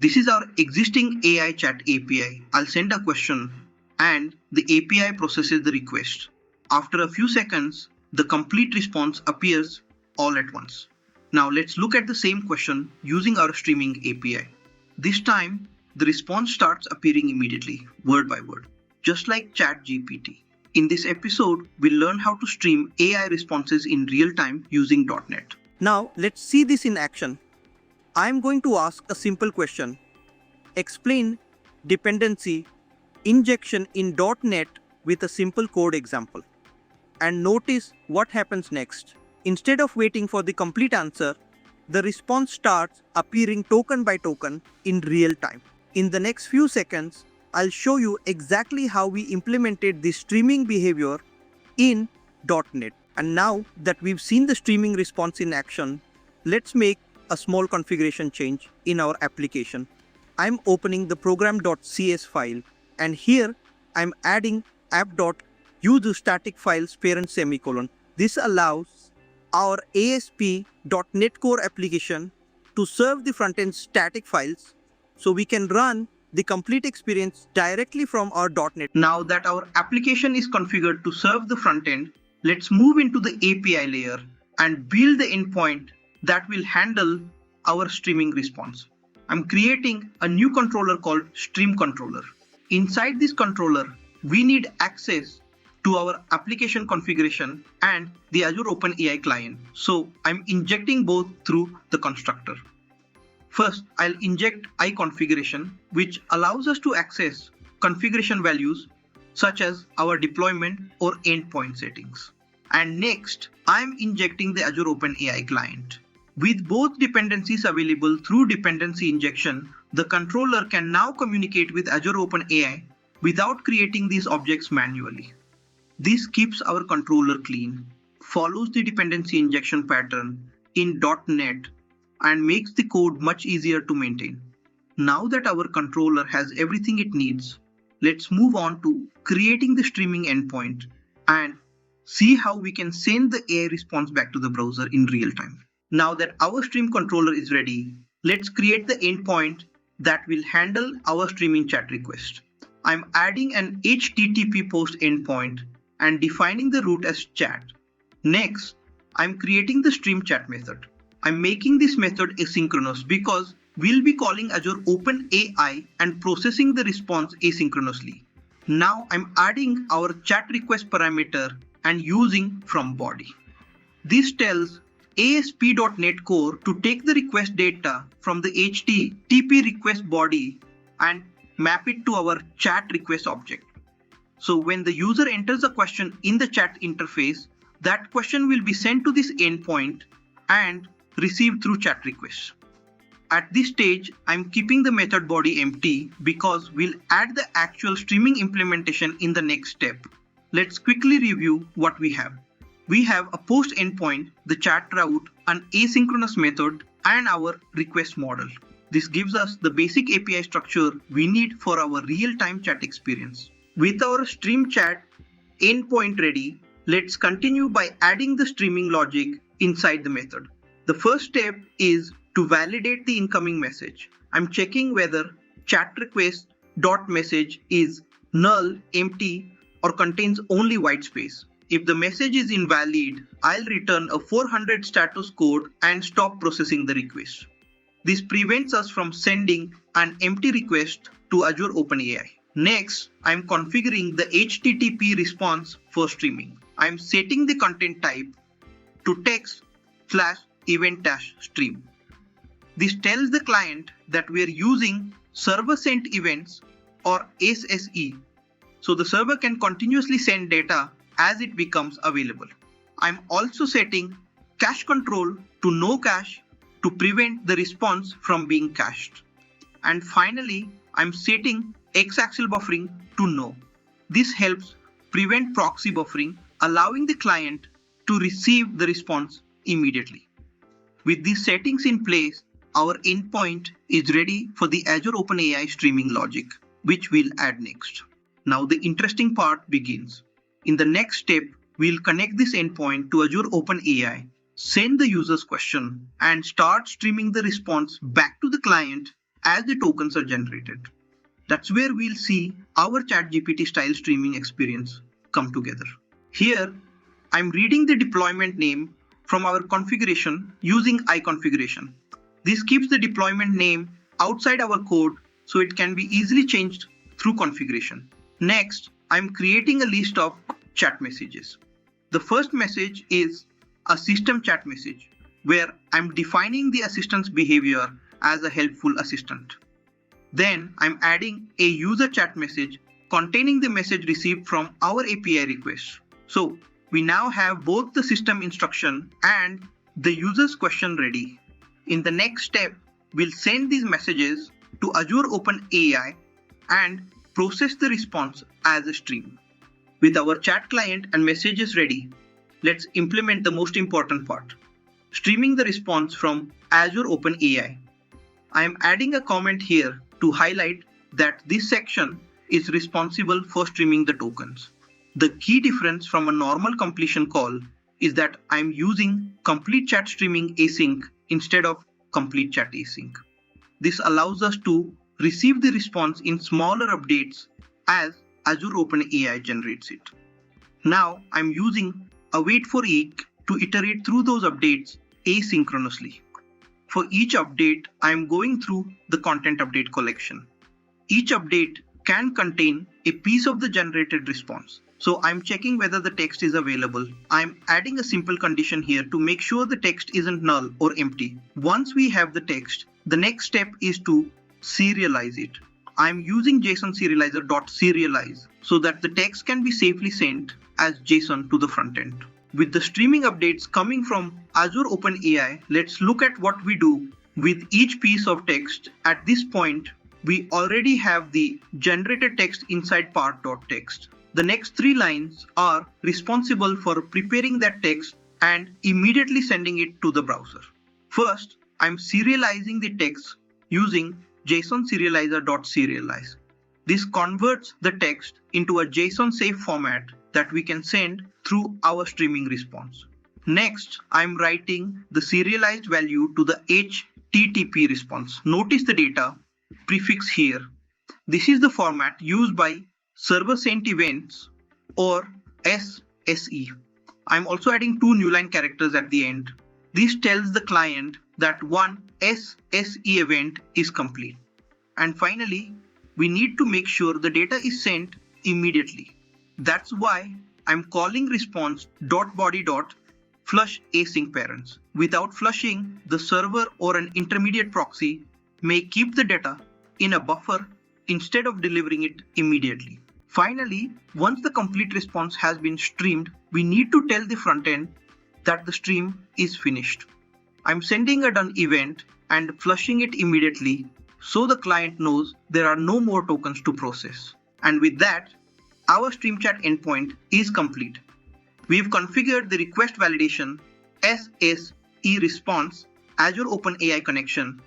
This is our existing AI chat API. I'll send a question and the API processes the request. After a few seconds, the complete response appears all at once. Now let's look at the same question using our streaming API. This time, the response starts appearing immediately, word by word, just like ChatGPT. In this episode, we'll learn how to stream AI responses in real time using dotnet. Now let's see this in action. I'm going to ask a simple question. Explain dependency injection in .NET with a simple code example. And notice what happens next. Instead of waiting for the complete answer, the response starts appearing token by token in real time. In the next few seconds, I'll show you exactly how we implemented this streaming behavior in .NET. And now that we've seen the streaming response in action, let's make a small configuration change in our application. I'm opening the program.cs file, and here I'm adding app.useStaticFiles parent semicolon. This allows our ASP.NET Core application to serve the front-end static files so we can run the complete experience directly from our .NET. Now that our application is configured to serve the front end, let's move into the API layer and build the endpoint that will handle our streaming response. I'm creating a new controller called Stream Controller. Inside this controller, we need access to our application configuration and the Azure OpenAI client. So I'm injecting both through the constructor. First, I'll inject iConfiguration, which allows us to access configuration values such as our deployment or endpoint settings. And next, I'm injecting the Azure OpenAI client. With both dependencies available through dependency injection, the controller can now communicate with Azure OpenAI without creating these objects manually. This keeps our controller clean, follows the dependency injection pattern in .NET, and makes the code much easier to maintain. Now that our controller has everything it needs, let's move on to creating the streaming endpoint and see how we can send the AI response back to the browser in real time. Now that our stream controller is ready, let's create the endpoint that will handle our streaming chat request. I'm adding an HTTP post endpoint and defining the root as chat. Next, I'm creating the stream chat method. I'm making this method asynchronous because we'll be calling Azure OpenAI and processing the response asynchronously. Now I'm adding our chat request parameter and using from body. This tells ASP.NET Core to take the request data from the HTTP request body and map it to our chat request object. So when the user enters a question in the chat interface, that question will be sent to this endpoint and received through chat requests. At this stage, I'm keeping the method body empty because we'll add the actual streaming implementation in the next step. Let's quickly review what we have. We have a post endpoint, the chat route, an asynchronous method, and our request model. This gives us the basic API structure we need for our real-time chat experience. With our stream chat endpoint ready, let's continue by adding the streaming logic inside the method. The first step is to validate the incoming message. I'm checking whether chat request.message is null, empty, or contains only white space. If the message is invalid, I'll return a 400 status code and stop processing the request. This prevents us from sending an empty request to Azure OpenAI. Next, I'm configuring the HTTP response for streaming. I'm setting the content type to text/event-stream. This tells the client that we are using server sent events or SSE, so the server can continuously send data as it becomes available. I'm also setting cache control to no cache to prevent the response from being cached. And finally, I'm setting x-axis buffering to no. This helps prevent proxy buffering, allowing the client to receive the response immediately. With these settings in place, our endpoint is ready for the Azure OpenAI streaming logic, which we'll add next. Now the interesting part begins. In the next step, we'll connect this endpoint to Azure OpenAI, send the user's question, and start streaming the response back to the client as the tokens are generated. That's where we'll see our ChatGPT-style streaming experience come together. Here, I'm reading the deployment name from our configuration using iConfiguration. This keeps the deployment name outside our code so it can be easily changed through configuration. Next, I'm creating a list of chat messages. The first message is a system chat message where I'm defining the assistant's behavior as a helpful assistant. Then I'm adding a user chat message containing the message received from our API request. So we now have both the system instruction and the user's question ready. In the next step, we'll send these messages to Azure OpenAI and process the response as a stream. With our chat client and messages ready, let's implement the most important part, streaming the response from Azure OpenAI. I am adding a comment here to highlight that this section is responsible for streaming the tokens. The key difference from a normal completion call is that I'm using complete chat streaming async instead of complete chat async. This allows us to receive the response in smaller updates as Azure OpenAI generates it. Now I'm using await for each to iterate through those updates asynchronously. For each update, I am going through the content update collection. Each update can contain a piece of the generated response. So I'm checking whether the text is available. I'm adding a simple condition here to make sure the text isn't null or empty. Once we have the text, the next step is to serialize it. I'm using JSON serializer.serialize so that the text can be safely sent as JSON to the front end. With the streaming updates coming from Azure OpenAI, let's look at what we do with each piece of text. At this point, we already have the generated text inside part.text. The next 3 lines are responsible for preparing that text and immediately sending it to the browser. First, I'm serializing the text using JSON serializer.serialize. This converts the text into a JSON safe format that we can send through our streaming response. Next, I'm writing the serialized value to the HTTP response. Notice the data prefix here. This is the format used by server sent events or SSE. I'm also adding 2 new line characters at the end. This tells the client that one SSE event is complete. And finally, we need to make sure the data is sent immediately. That's why I'm calling response.body.flush async parents. Without flushing, the server or an intermediate proxy may keep the data in a buffer instead of delivering it immediately. Finally, once the complete response has been streamed, we need to tell the front end that the stream is finished. I'm sending a done event and flushing it immediately so the client knows there are no more tokens to process. And with that, our stream chat endpoint is complete. We've configured the request validation, SSE response, Azure OpenAI connection,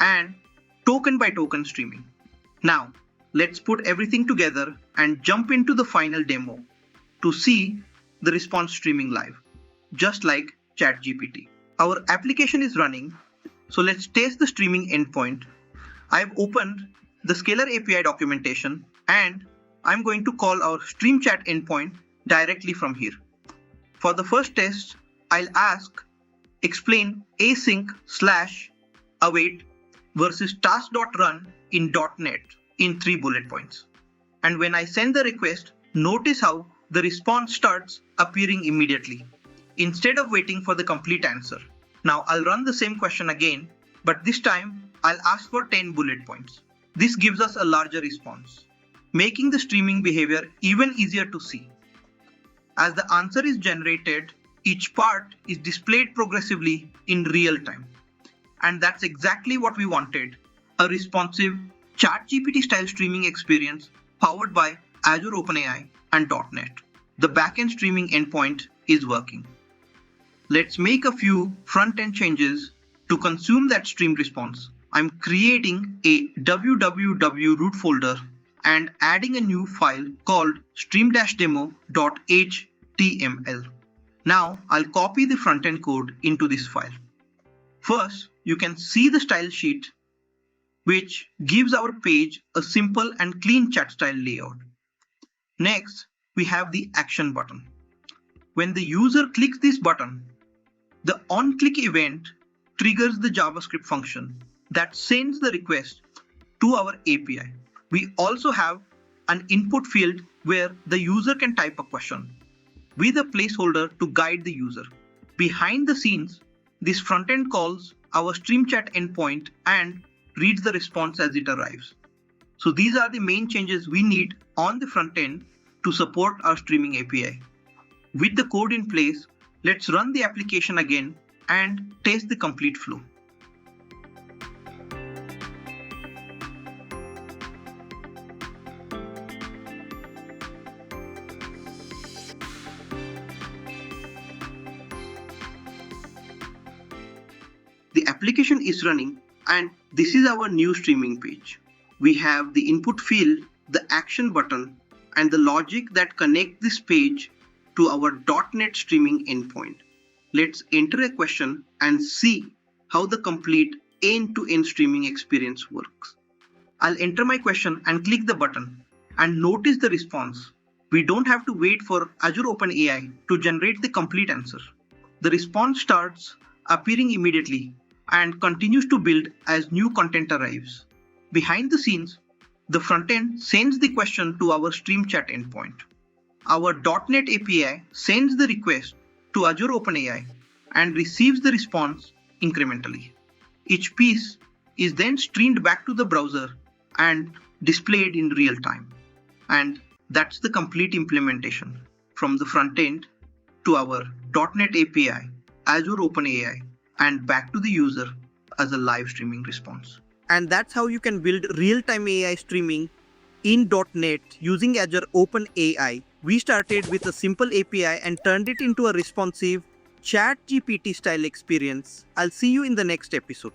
and token by token streaming. Now, let's put everything together and jump into the final demo to see the response streaming live, just like ChatGPT. Our application is running, so let's test the streaming endpoint. I've opened the Scalar API documentation and I'm going to call our stream chat endpoint directly from here. For the first test, I'll ask explain async/await versus task.run in dotnet in 3 bullet points. And when I send the request, notice how the response starts appearing immediately instead of waiting for the complete answer. Now I'll run the same question again, but this time I'll ask for 10 bullet points. This gives us a larger response, making the streaming behavior even easier to see. As the answer is generated, each part is displayed progressively in real time. And that's exactly what we wanted, a responsive ChatGPT-style streaming experience powered by Azure OpenAI and .NET. The backend streaming endpoint is working. Let's make a few front-end changes to consume that streamed response. I'm creating a www root folder and adding a new file called stream-demo.html. Now I'll copy the front-end code into this file. First, you can see the style sheet which gives our page a simple and clean chat style layout. Next, we have the action button. When the user clicks this button, the onClick event triggers the JavaScript function that sends the request to our API. We also have an input field where the user can type a question with a placeholder to guide the user. Behind the scenes, this frontend calls our StreamChat endpoint and reads the response as it arrives. So these are the main changes we need on the front end to support our streaming API. With the code in place, let's run the application again and test the complete flow. The application is running and this is our new streaming page. We have the input field, the action button, and the logic that connect this page to our dotnet streaming endpoint. Let's enter a question and see how the complete end-to-end streaming experience works. I'll enter my question and click the button and notice the response. We don't have to wait for Azure OpenAI to generate the complete answer. The response starts appearing immediately and continues to build as new content arrives. Behind the scenes, the frontend sends the question to our StreamChat endpoint. Our .NET API sends the request to Azure OpenAI and receives the response incrementally. Each piece is then streamed back to the browser and displayed in real time. And that's the complete implementation from the front end to our .NET API, Azure OpenAI, and back to the user as a live streaming response. And that's how you can build real-time AI streaming in .NET using Azure OpenAI. We started with a simple API and turned it into a responsive ChatGPT-style experience. I'll see you in the next episode.